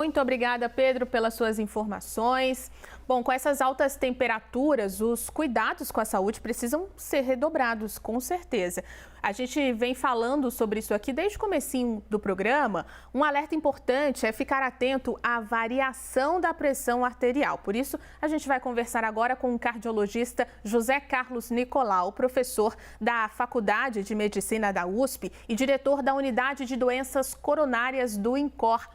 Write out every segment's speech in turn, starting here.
Muito obrigada, Pedro, pelas suas informações. Bom, com essas altas temperaturas, os cuidados com a saúde precisam ser redobrados, com certeza. A gente vem falando sobre isso aqui desde o comecinho do programa. Um alerta importante é ficar atento à variação da pressão arterial. Por isso, a gente vai conversar agora com o cardiologista José Carlos Nicolau, professor da Faculdade de Medicina da USP e diretor da Unidade de Doenças Coronárias do INCOR.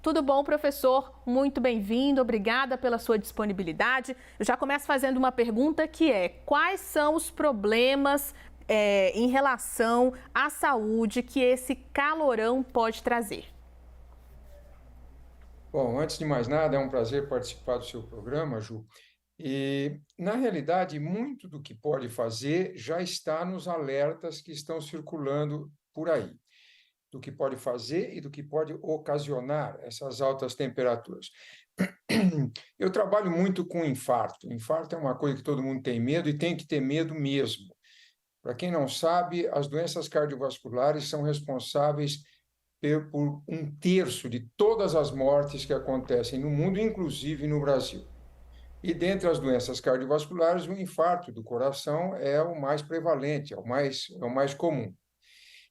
Tudo bom, professor? Muito bem-vindo, obrigada pela sua disponibilidade. Eu já começo fazendo uma pergunta que é: quais são os problemas em relação à saúde que esse calorão pode trazer? Bom, antes de mais nada, é um prazer participar do seu programa, Ju. E, na realidade, muito do que pode fazer já está nos alertas que estão circulando por aí, do que pode fazer e do que pode ocasionar essas altas temperaturas. Eu trabalho muito com infarto. Infarto é uma coisa que todo mundo tem medo e tem que ter medo mesmo. Para quem não sabe, as doenças cardiovasculares são responsáveis por um terço de todas as mortes que acontecem no mundo, inclusive no Brasil. E dentre as doenças cardiovasculares, o infarto do coração é o mais prevalente, é o mais comum.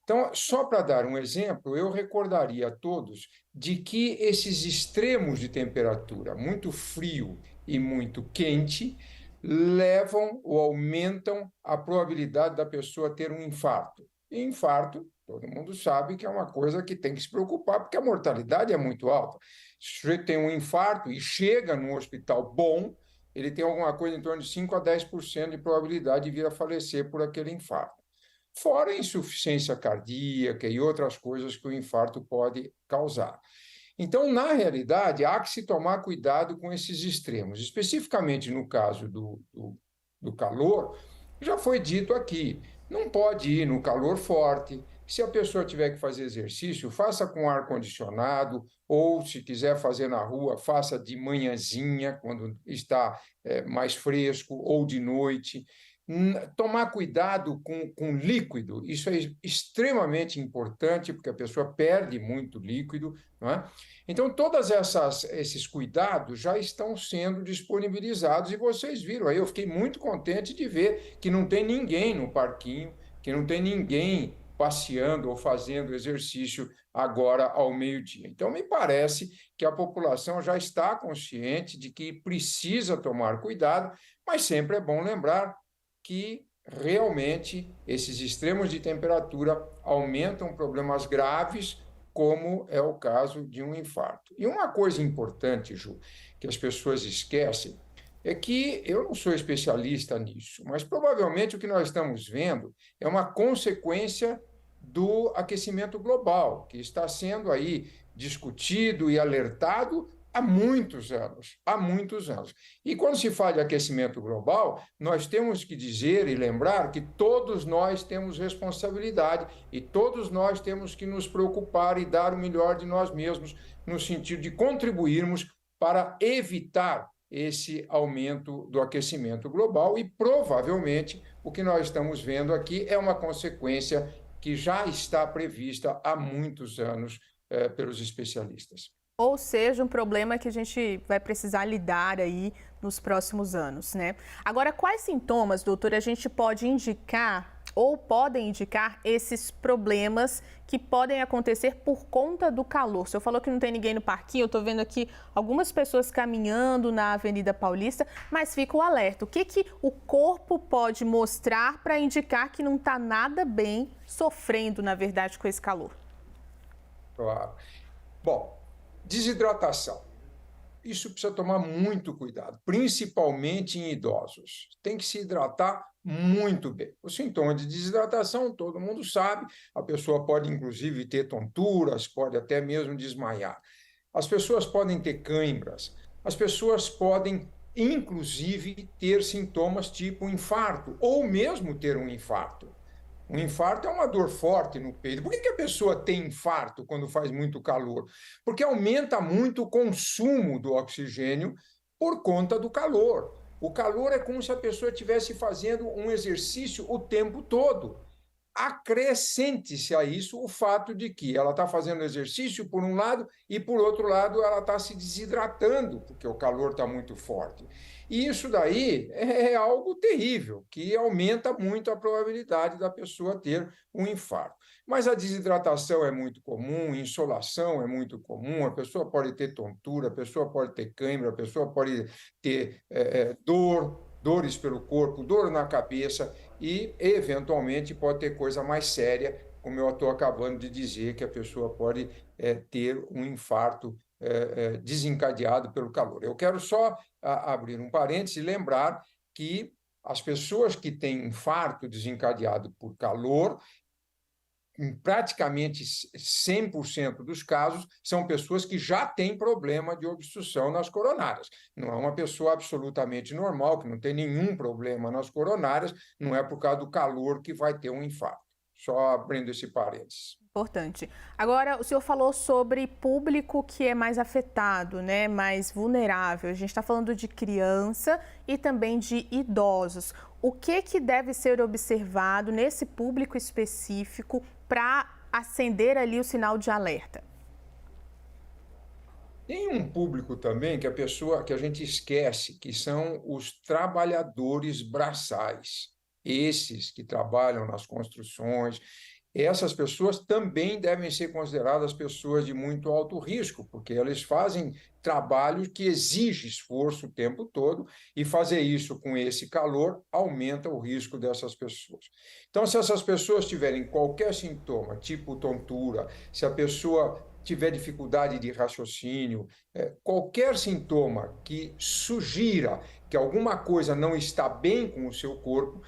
Então, só para dar um exemplo, eu recordaria a todos de que esses extremos de temperatura, muito frio e muito quente, levam ou aumentam a probabilidade da pessoa ter um infarto. E infarto, todo mundo sabe que é uma coisa que tem que se preocupar, porque a mortalidade é muito alta. Se o sujeito tem um infarto e chega num hospital bom, ele tem alguma coisa em torno de 5 a 10% de probabilidade de vir a falecer por aquele infarto. Fora a insuficiência cardíaca e outras coisas que o infarto pode causar. Então, na realidade, há que se tomar cuidado com esses extremos. Especificamente no caso do calor, já foi dito aqui, não pode ir no calor forte. Se a pessoa tiver que fazer exercício, faça com ar-condicionado, ou se quiser fazer na rua, faça de manhãzinha, quando está mais fresco, ou de noite. Tomar cuidado com líquido, isso é extremamente importante, porque a pessoa perde muito líquido, não é? Então, todos esses cuidados já estão sendo disponibilizados e vocês viram aí. Eu fiquei muito contente de ver que não tem ninguém no parquinho, que não tem ninguém passeando ou fazendo exercício agora ao meio-dia. Então, me parece que a população já está consciente de que precisa tomar cuidado, mas sempre é bom lembrar que realmente esses extremos de temperatura aumentam problemas graves, como é o caso de um infarto. E uma coisa importante, Ju, que as pessoas esquecem, é que eu não sou especialista nisso, mas provavelmente o que nós estamos vendo é uma consequência do aquecimento global, que está sendo aí discutido e alertado há muitos anos, há muitos anos. E quando se fala de aquecimento global, nós temos que dizer e lembrar que todos nós temos responsabilidade e todos nós temos que nos preocupar e dar o melhor de nós mesmos, no sentido de contribuirmos para evitar esse aumento do aquecimento global, e provavelmente o que nós estamos vendo aqui é uma consequência que já está prevista há muitos anos pelos especialistas. Ou seja, um problema que a gente vai precisar lidar aí nos próximos anos, né? Agora, quais sintomas, doutor, a gente pode indicar ou podem indicar esses problemas que podem acontecer por conta do calor? O senhor falou que não tem ninguém no parquinho, eu estou vendo aqui algumas pessoas caminhando na Avenida Paulista, mas fica o alerta. O que o corpo pode mostrar para indicar que não está nada bem, sofrendo, na verdade, com esse calor? Claro. Bom, desidratação. Isso precisa tomar muito cuidado, principalmente em idosos. Tem que se hidratar muito bem. O sintoma de desidratação, todo mundo sabe, a pessoa pode inclusive ter tonturas, pode até mesmo desmaiar. As pessoas podem ter câimbras, as pessoas podem inclusive ter sintomas tipo infarto, ou mesmo ter um infarto. Um infarto é uma dor forte no peito. Por que a pessoa tem infarto quando faz muito calor? Porque aumenta muito o consumo do oxigênio por conta do calor. O calor é como se a pessoa estivesse fazendo um exercício o tempo todo. acrescente-se a isso o fato de que ela está fazendo exercício por um lado e, por outro lado, ela está se desidratando, porque o calor está muito forte. E isso daí é algo terrível, que aumenta muito a probabilidade da pessoa ter um infarto. Mas a desidratação é muito comum, insolação é muito comum, a pessoa pode ter tontura, a pessoa pode ter cãibra, a pessoa pode ter dores pelo corpo, dor na cabeça e, eventualmente, pode ter coisa mais séria, como eu estou acabando de dizer, que a pessoa pode ter um infarto desencadeado pelo calor. Eu quero só abrir um parênteses e lembrar que as pessoas que têm infarto desencadeado por calor, em praticamente 100% dos casos, são pessoas que já têm problema de obstrução nas coronárias. Não é uma pessoa absolutamente normal, que não tem nenhum problema nas coronárias, não é por causa do calor que vai ter um infarto. Só abrindo esse parênteses. Importante. Agora, o senhor falou sobre público que é mais afetado, né, mais vulnerável. A gente está falando de criança e também de idosos. O que deve ser observado nesse público específico para acender ali o sinal de alerta? Tem um público também que a gente esquece, que são os trabalhadores braçais. Esses que trabalham nas construções, essas pessoas também devem ser consideradas pessoas de muito alto risco, porque eles fazem trabalho que exige esforço o tempo todo, e fazer isso com esse calor aumenta o risco dessas pessoas. Então, se essas pessoas tiverem qualquer sintoma, tipo tontura, se a pessoa tiver dificuldade de raciocínio, qualquer sintoma que sugira que alguma coisa não está bem com o seu corpo,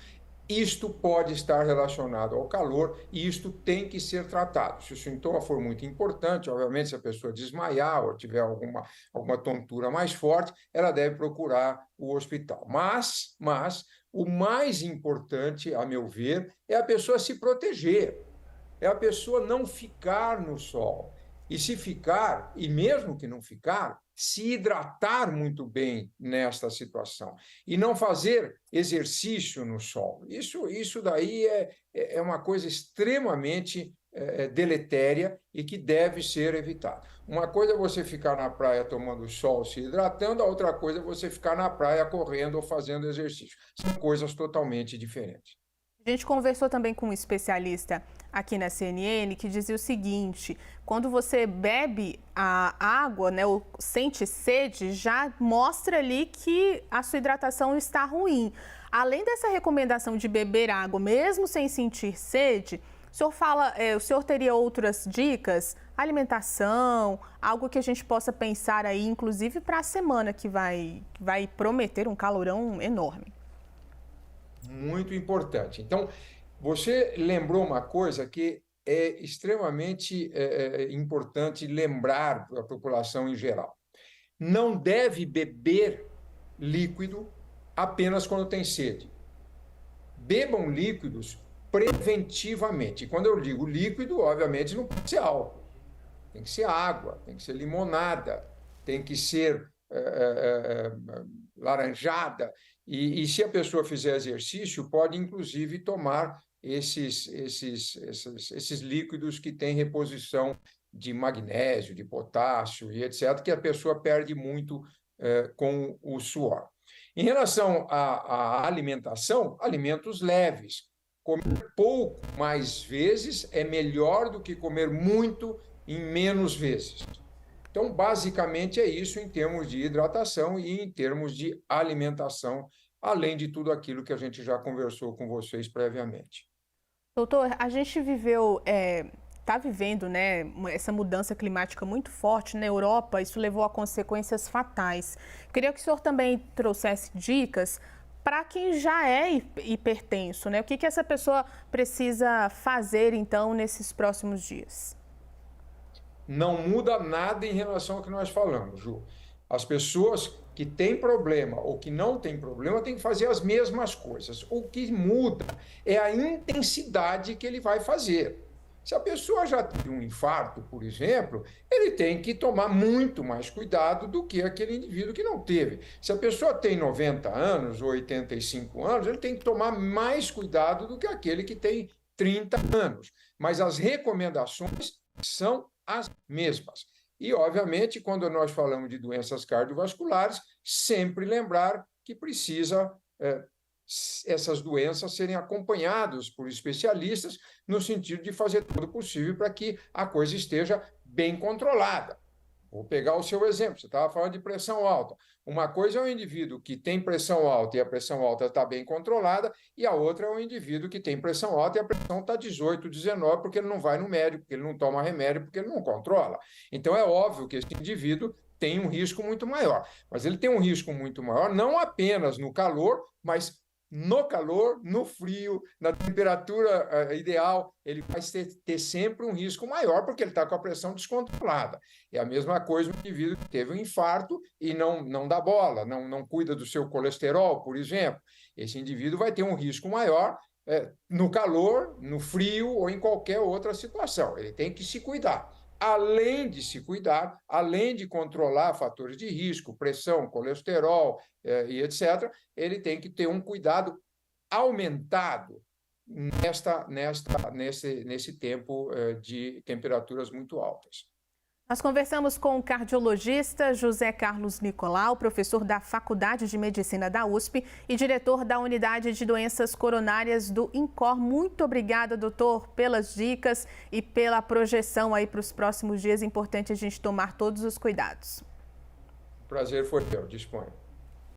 isto pode estar relacionado ao calor e isto tem que ser tratado. Se o sintoma for muito importante, obviamente, se a pessoa desmaiar ou tiver alguma tontura mais forte, ela deve procurar o hospital. Mas o mais importante, a meu ver, é a pessoa se proteger, é a pessoa não ficar no sol. E se ficar, e mesmo que não ficar, se hidratar muito bem nesta situação e não fazer exercício no sol. Isso daí é uma coisa extremamente deletéria e que deve ser evitada. Uma coisa é você ficar na praia tomando sol, se hidratando, a outra coisa é você ficar na praia correndo ou fazendo exercício. São coisas totalmente diferentes. A gente conversou também com um especialista aqui na CNN que dizia o seguinte: quando você bebe a água, né, ou sente sede, já mostra ali que a sua hidratação está ruim. Além dessa recomendação de beber água mesmo sem sentir sede, o senhor teria outras dicas? Alimentação, algo que a gente possa pensar aí, inclusive para a semana que vai prometer um calorão enorme. Muito importante. Então, você lembrou uma coisa que é extremamente importante lembrar para a população em geral. Não deve beber líquido apenas quando tem sede. Bebam líquidos preventivamente. E quando eu digo líquido, obviamente não pode ser álcool. Tem que ser água, tem que ser limonada, tem que ser laranjada. E se a pessoa fizer exercício, pode inclusive tomar esses líquidos que têm reposição de magnésio, de potássio e etc., que a pessoa perde muito com o suor. Em relação à alimentação, alimentos leves. Comer pouco mais vezes é melhor do que comer muito em menos vezes. Então, basicamente, é isso em termos de hidratação e em termos de alimentação, além de tudo aquilo que a gente já conversou com vocês previamente. Doutor, a gente está vivendo, né, essa mudança climática muito forte na Europa. Isso levou a consequências fatais. Queria que o senhor também trouxesse dicas para quem já é hipertenso, né? O que essa pessoa precisa fazer, então, nesses próximos dias? Não muda nada em relação ao que nós falamos, Ju. As pessoas que têm problema ou que não têm problema têm que fazer as mesmas coisas. O que muda é a intensidade que ele vai fazer. Se a pessoa já teve um infarto, por exemplo, ele tem que tomar muito mais cuidado do que aquele indivíduo que não teve. Se a pessoa tem 90 anos ou 85 anos, ele tem que tomar mais cuidado do que aquele que tem 30 anos, mas as recomendações são as mesmas. E, obviamente, quando nós falamos de doenças cardiovasculares, sempre lembrar que precisa essas doenças serem acompanhadas por especialistas no sentido de fazer tudo o possível para que a coisa esteja bem controlada. Vou pegar o seu exemplo, você estava falando de pressão alta. Uma coisa é o indivíduo que tem pressão alta e a pressão alta está bem controlada, e a outra é o indivíduo que tem pressão alta e a pressão está 18, 19, porque ele não vai no médico, porque ele não toma remédio, porque ele não controla. Então é óbvio que esse indivíduo tem um risco muito maior. Mas ele tem um risco muito maior não apenas no calor, mas no calor, no frio, na temperatura ideal, ele vai ter sempre um risco maior, porque ele está com a pressão descontrolada. É a mesma coisa o indivíduo que teve um infarto e não dá bola, não cuida do seu colesterol, por exemplo. Esse indivíduo vai ter um risco maior no calor, no frio ou em qualquer outra situação. Ele tem que se cuidar. Além de se cuidar, além de controlar fatores de risco, pressão, colesterol e etc., ele tem que ter um cuidado aumentado nesse tempo de temperaturas muito altas. Nós conversamos com o cardiologista José Carlos Nicolau, professor da Faculdade de Medicina da USP e diretor da Unidade de Doenças Coronárias do INCOR. Muito obrigada, doutor, pelas dicas e pela projeção aí para os próximos dias. É importante a gente tomar todos os cuidados. O prazer foi meu, disponha.